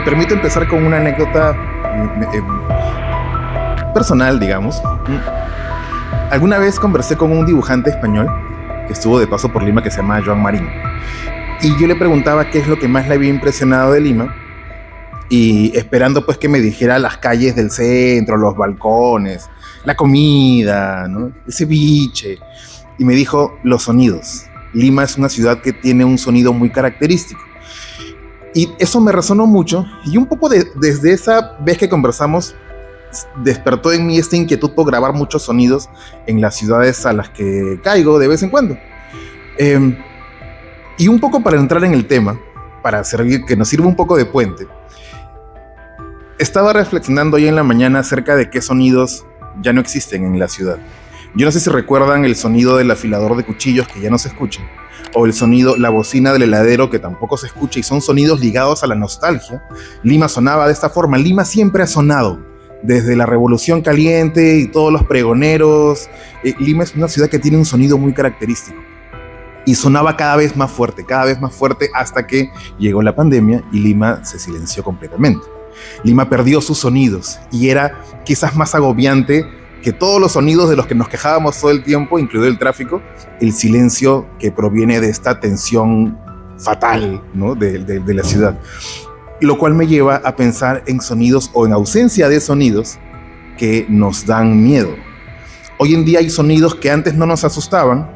permito empezar con una anécdota personal, digamos. Alguna vez conversé con un dibujante español que estuvo de paso por Lima, que se llama Joan Marín. Y yo le preguntaba qué es lo que más le había impresionado de Lima, y esperando pues que me dijera las calles del centro, los balcones, la comida, ¿no? El ceviche. Y me dijo los sonidos. Lima es una ciudad que tiene un sonido muy característico. Y eso me resonó mucho, y un poco desde esa vez que conversamos despertó en mí esta inquietud por grabar muchos sonidos en las ciudades a las que caigo de vez en cuando. Y un poco para entrar en el tema, que nos sirva un poco de puente, estaba reflexionando hoy en la mañana acerca de qué sonidos ya no existen en la ciudad. Yo no sé si recuerdan el sonido del afilador de cuchillos, que ya no se escucha, o el sonido, la bocina del heladero, que tampoco se escucha, y son sonidos ligados a la nostalgia. Lima sonaba de esta forma. Lima siempre ha sonado, desde la Revolución Caliente y todos los pregoneros. Lima es una ciudad que tiene un sonido muy característico. Y sonaba cada vez más fuerte, hasta que llegó la pandemia y Lima se silenció completamente. Lima perdió sus sonidos y era quizás más agobiante que todos los sonidos de los que nos quejábamos todo el tiempo, incluido el tráfico, el silencio que proviene de esta tensión fatal, ¿no? de la ciudad. Lo cual me lleva a pensar en sonidos o en ausencia de sonidos que nos dan miedo. Hoy en día hay sonidos que antes no nos asustaban,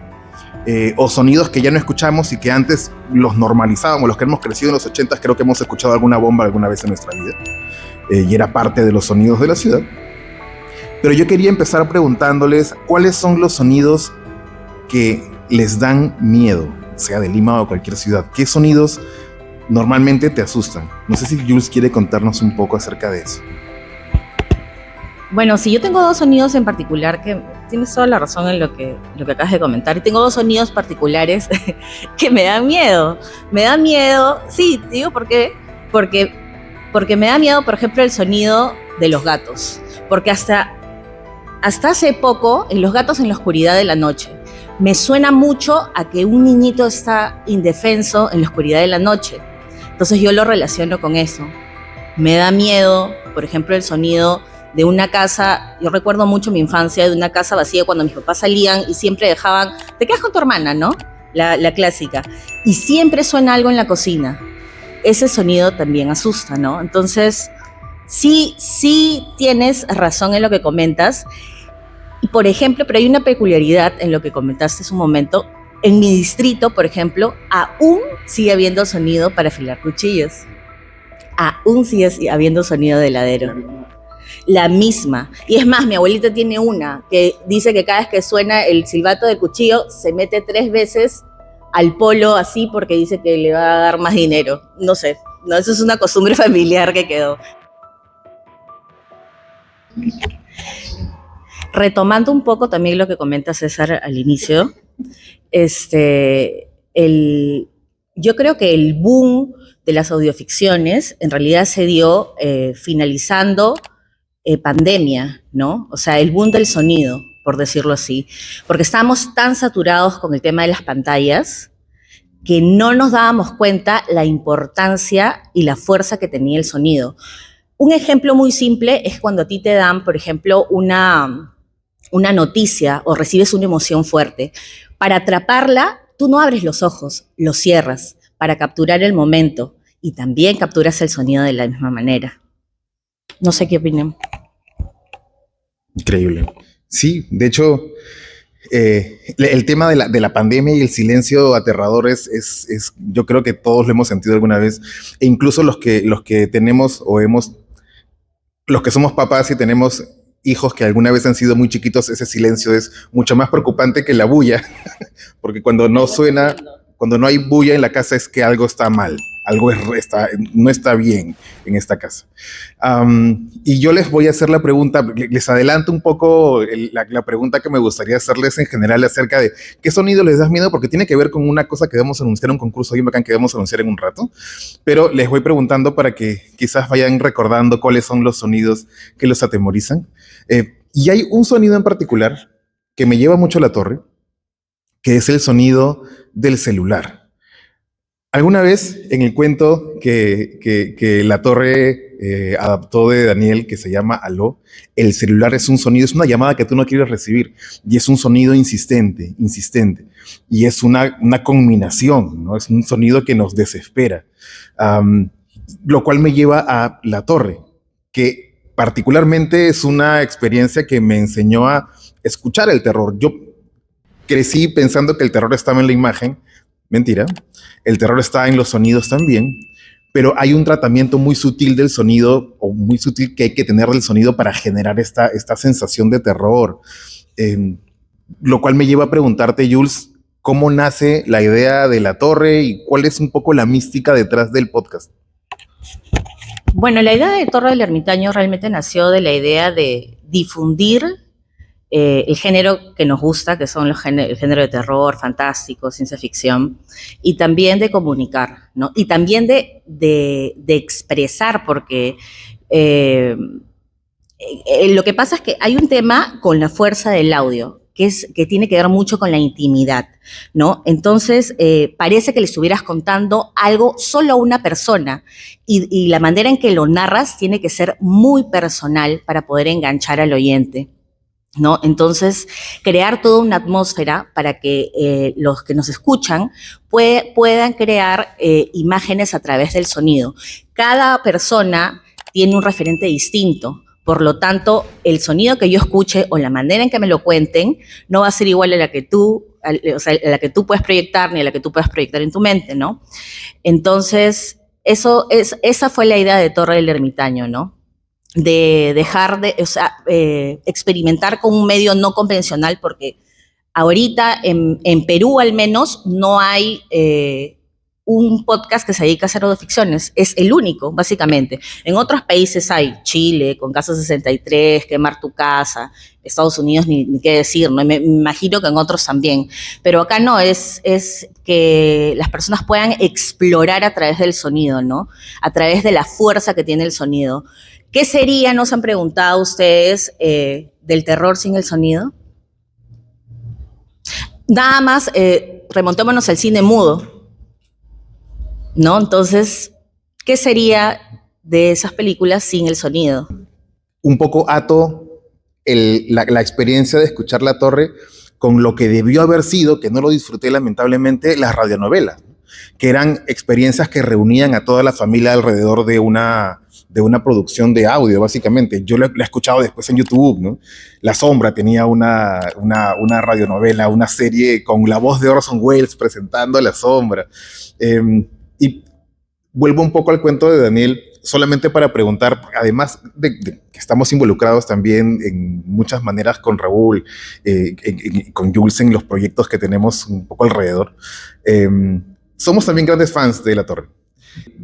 o sonidos que ya no escuchamos y que antes los normalizábamos. Los que hemos crecido en los 80s, creo que hemos escuchado alguna bomba alguna vez en nuestra vida, y era parte de los sonidos de la ciudad. Pero yo quería empezar preguntándoles cuáles son los sonidos que les dan miedo, sea de Lima o cualquier ciudad. ¿Qué sonidos normalmente te asustan? No sé si Jules quiere contarnos un poco acerca de eso. Bueno, sí, yo tengo dos sonidos en particular, que tienes toda la razón en lo que acabas de comentar. Y tengo dos sonidos particulares que me dan miedo. Me da miedo, sí, digo por qué. Porque me da miedo, por ejemplo, el sonido de los gatos. Porque hasta hace poco, en los gatos en la oscuridad de la noche, me suena mucho a que un niñito está indefenso en la oscuridad de la noche. Entonces yo lo relaciono con eso. Me da miedo, por ejemplo, el sonido de una casa. Yo recuerdo mucho mi infancia de una casa vacía cuando mis papás salían y siempre dejaban, te quedas con tu hermana, ¿no? La clásica. Y siempre suena algo en la cocina. Ese sonido también asusta, ¿no? Entonces, sí tienes razón en lo que comentas. Y por ejemplo, pero hay una peculiaridad en lo que comentaste hace un momento. En mi distrito, por ejemplo, aún sigue habiendo sonido para afilar cuchillos. Aún sigue habiendo sonido de heladero. La misma. Y es más, mi abuelita tiene una que dice que cada vez que suena el silbato del cuchillo se mete 3 veces al polo así porque dice que le va a dar más dinero. No sé, no, eso es una costumbre familiar que quedó. Retomando un poco también lo que comenta César al inicio, yo creo que el boom de las audioficciones en realidad se dio finalizando pandemia, ¿no? O sea, el boom del sonido, por decirlo así, porque estábamos tan saturados con el tema de las pantallas que no nos dábamos cuenta la importancia y la fuerza que tenía el sonido. Un ejemplo muy simple es cuando a ti te dan, por ejemplo, una noticia o recibes una emoción fuerte. Para atraparla, tú no abres los ojos, los cierras para capturar el momento y también capturas el sonido de la misma manera. No sé qué opinan. Increíble. Sí, de hecho, el tema de la pandemia y el silencio aterrador es, yo creo que todos lo hemos sentido alguna vez, e incluso los que tenemos los que somos papás y tenemos hijos que alguna vez han sido muy chiquitos, ese silencio es mucho más preocupante que la bulla, porque cuando no hay bulla en la casa es que algo está mal, no está bien en esta casa. Y yo les voy a hacer la pregunta, les adelanto un poco la pregunta que me gustaría hacerles en general acerca de qué sonido les da miedo, porque tiene que ver con una cosa que vamos a anunciar, un concurso bien bacán que vamos a anunciar en un rato, pero les voy preguntando para que quizás vayan recordando cuáles son los sonidos que los atemorizan. Y hay un sonido en particular que me lleva mucho a la torre, que es el sonido del celular. Alguna vez en el cuento que La Torre adaptó de Daniel, que se llama Aló, el celular es un sonido, es una llamada que tú no quieres recibir y es un sonido insistente, insistente. Y es una conminación, ¿no? Es un sonido que nos desespera. Um, lo cual me lleva a La Torre, que particularmente es una experiencia que me enseñó a escuchar el terror. Yo crecí pensando que el terror estaba en la imagen. Mentira. El terror está en los sonidos también, pero hay un tratamiento muy sutil del sonido, o muy sutil que hay que tener del sonido para generar esta sensación de terror. Eh, lo cual me lleva a preguntarte, Jules, ¿cómo nace la idea de La Torre y cuál es un poco la mística detrás del podcast? Bueno, la idea de Torre del Ermitaño realmente nació de la idea de difundir el género que nos gusta, que son el género de terror, fantástico, ciencia ficción, y también de comunicar, ¿no? Y también de expresar, porque lo que pasa es que hay un tema con la fuerza del audio, que tiene que ver mucho con la intimidad, ¿no? Entonces, parece que le estuvieras contando algo solo a una persona y la manera en que lo narras tiene que ser muy personal para poder enganchar al oyente, ¿no? Entonces, crear toda una atmósfera para que los que nos escuchan puedan crear imágenes a través del sonido. Cada persona tiene un referente distinto. Por lo tanto, el sonido que yo escuche o la manera en que me lo cuenten no va a ser igual a la que o sea, a la que tú puedes proyectar ni a la que tú puedas proyectar en tu mente, ¿no? Entonces, esa fue la idea de Torre del Ermitaño, ¿no? De dejar de, o sea, experimentar con un medio no convencional, porque ahorita en Perú al menos no hay un podcast que se dedica a hacer autoficciones, es el único, básicamente. En otros países hay, Chile, con Casa 63, Quemar tu Casa, Estados Unidos, ni qué decir, ¿no? Me imagino que en otros también, pero acá no, es que las personas puedan explorar a través del sonido, ¿no? A través de la fuerza que tiene el sonido. ¿Qué sería, nos han preguntado ustedes, del terror sin el sonido? Nada más, remontémonos al cine mudo, ¿no? Entonces, ¿qué sería de esas películas sin el sonido? Un poco ato la experiencia de escuchar La Torre con lo que debió haber sido, que no lo disfruté lamentablemente, las radionovelas, ¿no? Que eran experiencias que reunían a toda la familia alrededor de una producción de audio, básicamente. Yo la he escuchado después en YouTube, ¿no? La Sombra tenía una radionovela, una serie con la voz de Orson Welles presentando a La Sombra. Y vuelvo un poco al cuento de Daniel, solamente para preguntar, además de que estamos involucrados también en muchas maneras con Raúl, con Jules en los proyectos que tenemos un poco alrededor, somos también grandes fans de La Torre.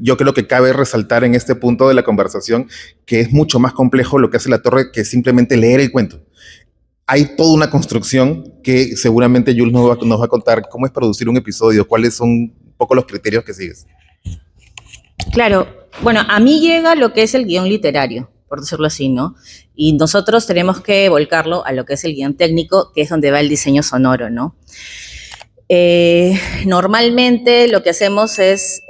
Yo creo que cabe resaltar en este punto de la conversación que es mucho más complejo lo que hace La Torre que simplemente leer el cuento. Hay toda una construcción que seguramente Jules nos va a contar cómo es producir un episodio, cuáles son un poco los criterios que sigues. Claro, bueno, a mí llega lo que es el guión literario, por decirlo así, ¿no? Y nosotros tenemos que volcarlo a lo que es el guión técnico, que es donde va el diseño sonoro, ¿no? Normalmente lo que hacemos es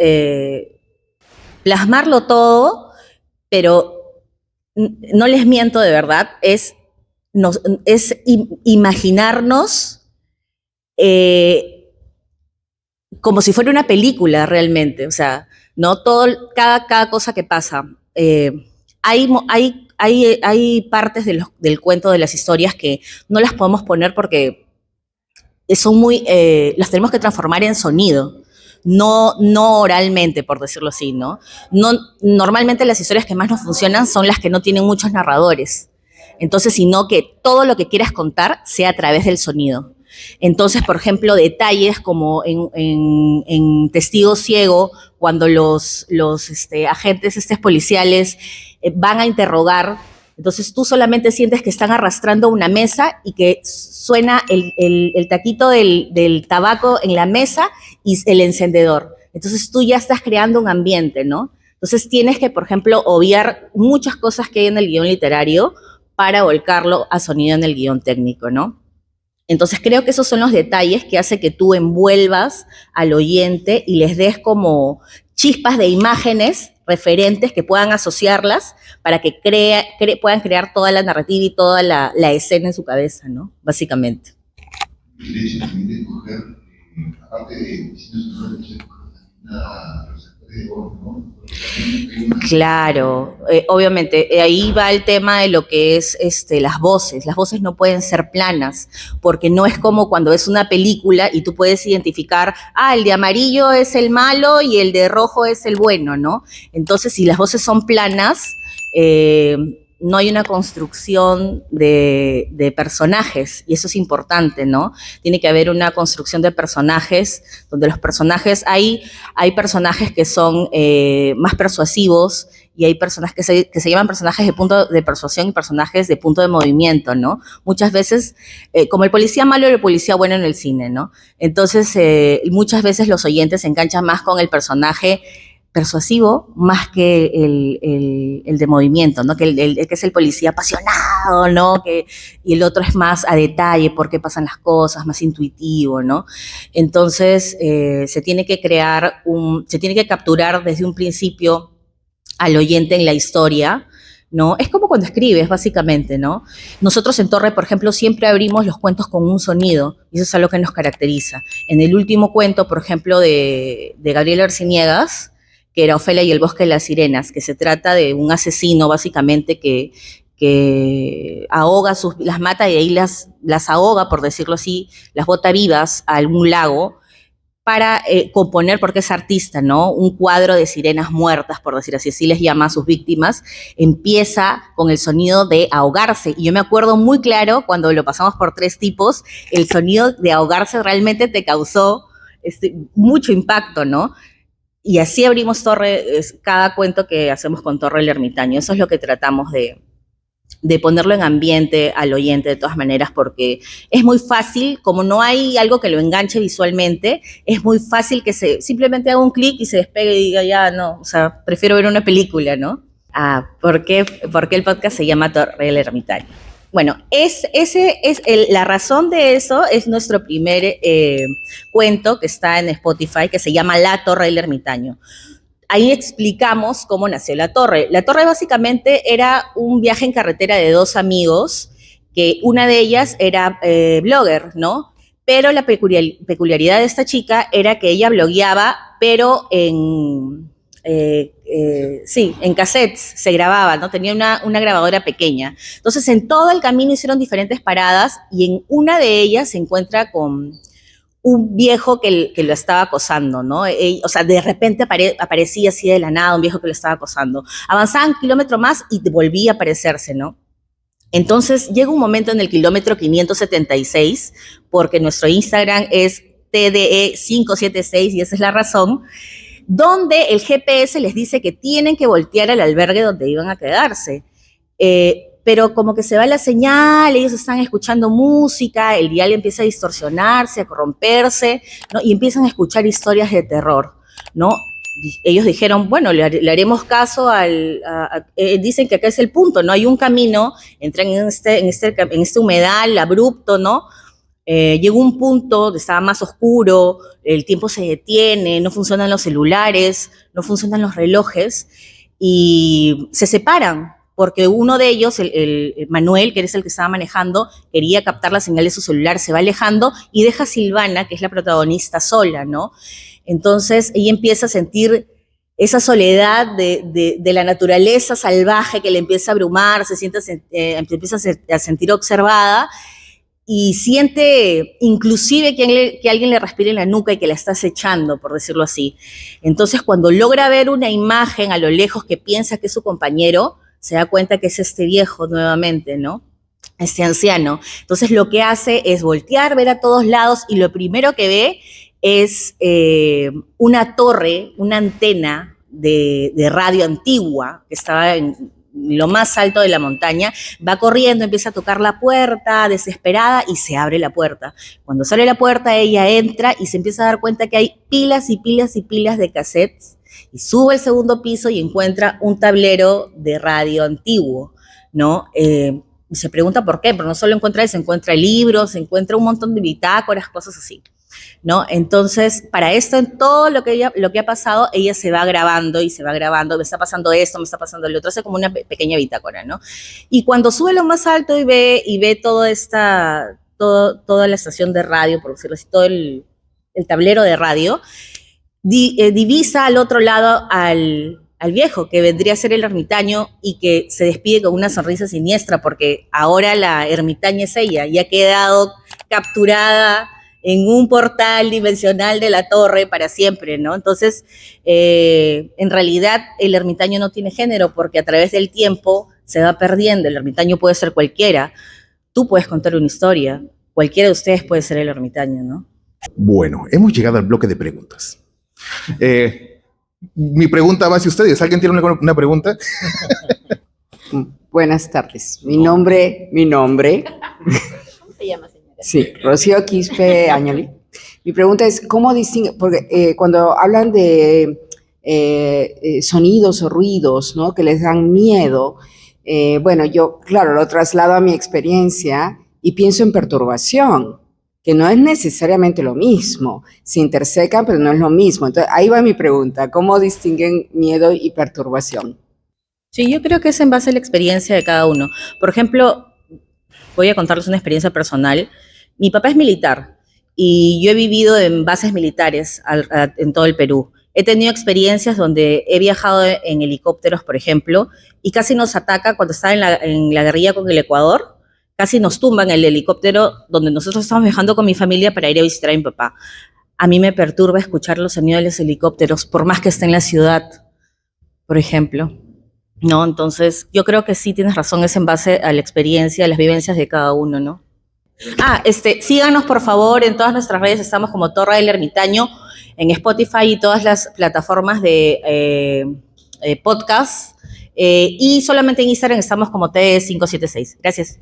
plasmarlo todo, pero no les miento de verdad, es imaginarnos como si fuera una película realmente, o sea, no cada cosa que pasa. Hay partes del cuento, de las historias, que no las podemos poner porque son las tenemos que transformar en sonido, no oralmente, por decirlo así, ¿no? Normalmente las historias que más nos funcionan son las que no tienen muchos narradores. Entonces, sino que todo lo que quieras contar sea a través del sonido. Entonces, por ejemplo, detalles como en Testigo Ciego, cuando los agentes policiales van a interrogar, entonces tú solamente sientes que están arrastrando una mesa y que suena el taquito del tabaco en la mesa y el encendedor. Entonces tú ya estás creando un ambiente, ¿no? Entonces tienes que, por ejemplo, obviar muchas cosas que hay en el guión literario para volcarlo a sonido en el guión técnico, ¿no? Entonces creo que esos son los detalles que hace que tú envuelvas al oyente y les des como chispas de imágenes referentes que puedan asociarlas para que puedan crear toda la narrativa y toda la escena en su cabeza, ¿no? Básicamente. El hecho también de escoger, aparte de diseños sonoros, una receptora de voz, ¿no? Claro, obviamente, ahí va el tema de lo que es las voces. Las voces no pueden ser planas, porque no es como cuando ves una película y tú puedes identificar, el de amarillo es el malo y el de rojo es el bueno, ¿no? Entonces, si las voces son planas, no hay una construcción de personajes, y eso es importante, ¿no? Tiene que haber una construcción de personajes, donde los personajes, hay personajes que son más persuasivos, y hay personajes que se llaman personajes de punto de persuasión y personajes de punto de movimiento, ¿no? Muchas veces, como el policía malo y el policía bueno en el cine, ¿no? Entonces, muchas veces los oyentes se enganchan más con el personaje persuasivo más que el de movimiento, ¿no? Que el que es el policía apasionado, ¿no? Y el otro es más a detalle, por qué pasan las cosas, más intuitivo, ¿no? Entonces, se tiene que capturar desde un principio al oyente en la historia, ¿no? Es como cuando escribes, básicamente, ¿no? Nosotros en Torre, por ejemplo, siempre abrimos los cuentos con un sonido, y eso es algo que nos caracteriza. En el último cuento, por ejemplo, de Gabriel Arciniegas, que era Ofelia y el bosque de las sirenas, que se trata de un asesino, básicamente, que ahoga, las mata y ahí las ahoga, por decirlo así, las bota vivas a algún lago, para componer, porque es artista, ¿no? Un cuadro de sirenas muertas, por decir así les llama a sus víctimas. Empieza con el sonido de ahogarse. Y yo me acuerdo muy claro, cuando lo pasamos por 3 tipos, el sonido de ahogarse realmente te causó mucho impacto, ¿no? Y así abrimos Torre, cada cuento que hacemos con Torre el Ermitaño. Eso es lo que tratamos de ponerlo en ambiente al oyente de todas maneras, porque es muy fácil, como no hay algo que lo enganche visualmente, es muy fácil que simplemente haga un clic y se despegue y diga, ya no, o sea, prefiero ver una película, ¿no? ¿Por qué el podcast se llama Torre el Ermitaño? Bueno, la razón de eso es nuestro primer cuento que está en Spotify, que se llama La Torre del Ermitaño. Ahí explicamos cómo nació La Torre. La Torre básicamente era un viaje en carretera de 2 amigos, que una de ellas era blogger, ¿no? Pero la peculiaridad de esta chica era que ella blogueaba, pero en cassettes se grababa, ¿no? Tenía una grabadora pequeña. Entonces, en todo el camino hicieron diferentes paradas y en una de ellas se encuentra con un viejo que lo estaba acosando, ¿no? O sea, de repente aparecía así de la nada un viejo que lo estaba acosando. Avanzaban un kilómetro más y volvía a aparecerse, ¿no? Entonces, llega un momento en el kilómetro 576, porque nuestro Instagram es TDE576 y esa es la razón, donde el GPS les dice que tienen que voltear al albergue donde iban a quedarse. Pero como que se va la señal, ellos están escuchando música, el dial empieza a distorsionarse, a corromperse, ¿no? Y empiezan a escuchar historias de terror, ¿no? Ellos dijeron, bueno, le haremos caso dicen que acá es el punto, ¿no? Hay un camino, entran en este humedal abrupto, ¿no? Llegó un punto donde estaba más oscuro, el tiempo se detiene, no funcionan los celulares, no funcionan los relojes, y se separan, porque uno de ellos, el Manuel, que es el que estaba manejando, quería captar la señal de su celular, se va alejando y deja a Silvana, que es la protagonista, sola, ¿no? Entonces ella empieza a sentir esa soledad de la naturaleza salvaje que le empieza a abrumar, empieza a sentir observada y siente inclusive que alguien le respire en la nuca y que la está acechando, por decirlo así. Entonces, cuando logra ver una imagen a lo lejos que piensa que es su compañero, se da cuenta que es este viejo nuevamente, ¿no? Este anciano. Entonces, lo que hace es voltear, ver a todos lados, y lo primero que ve es una torre, una antena de radio antigua que estaba en lo más alto de la montaña. Va corriendo, empieza a tocar la puerta, desesperada, y se abre la puerta. Cuando sale la puerta, ella entra y se empieza a dar cuenta que hay pilas y pilas y pilas de cassettes, y sube al segundo piso y encuentra un tablero de radio antiguo, ¿no? Y se pregunta por qué, pero no solo encuentra eso, encuentra libros, se encuentra un montón de bitácoras, cosas así, ¿no? Entonces, para esto, en todo lo que ha pasado, ella se va grabando y se va grabando, me está pasando esto, me está pasando lo otro, hace como una pequeña bitácora, ¿no? Y cuando sube lo más alto y ve toda la estación de radio, por decirlo así, todo el tablero de radio, divisa al otro lado al viejo, que vendría a ser el ermitaño y que se despide con una sonrisa siniestra, porque ahora la ermitaña es ella y ha quedado capturada en un portal dimensional de la torre para siempre, ¿no? Entonces, en realidad, el ermitaño no tiene género, porque a través del tiempo se va perdiendo. El ermitaño puede ser cualquiera. Tú puedes contar una historia. Cualquiera de ustedes puede ser el ermitaño, ¿no? Bueno, hemos llegado al bloque de preguntas. Mi pregunta va hacia ustedes. ¿Alguien tiene una pregunta? Buenas tardes. Mi nombre. ¿Cómo se llama, señora? Sí, Rocío Quispe Añali. Mi pregunta es, ¿cómo distingue? Porque cuando hablan de sonidos o ruidos, ¿no?, que les dan miedo, bueno, yo, claro, lo traslado a mi experiencia y pienso en perturbación, que no es necesariamente lo mismo. Se intersecan, pero no es lo mismo. Entonces, ahí va mi pregunta. ¿Cómo distinguen miedo y perturbación? Sí, yo creo que es en base a la experiencia de cada uno. Por ejemplo, voy a contarles una experiencia personal. Mi papá es militar y yo he vivido en bases militares en todo el Perú. He tenido experiencias donde he viajado en helicópteros, por ejemplo, y casi nos ataca cuando estaba en la guerrilla con el Ecuador. Casi nos tumban el helicóptero donde nosotros estamos viajando con mi familia para ir a visitar a mi papá. A mí me perturba escuchar los sonidos de los helicópteros, por más que esté en la ciudad, por ejemplo. No, entonces yo creo que sí tienes razón, es en base a la experiencia, a las vivencias de cada uno, ¿no? Síganos por favor en todas nuestras redes, estamos como Torre del Ermitaño, en Spotify y todas las plataformas de podcast, y solamente en Instagram estamos como T576. Gracias.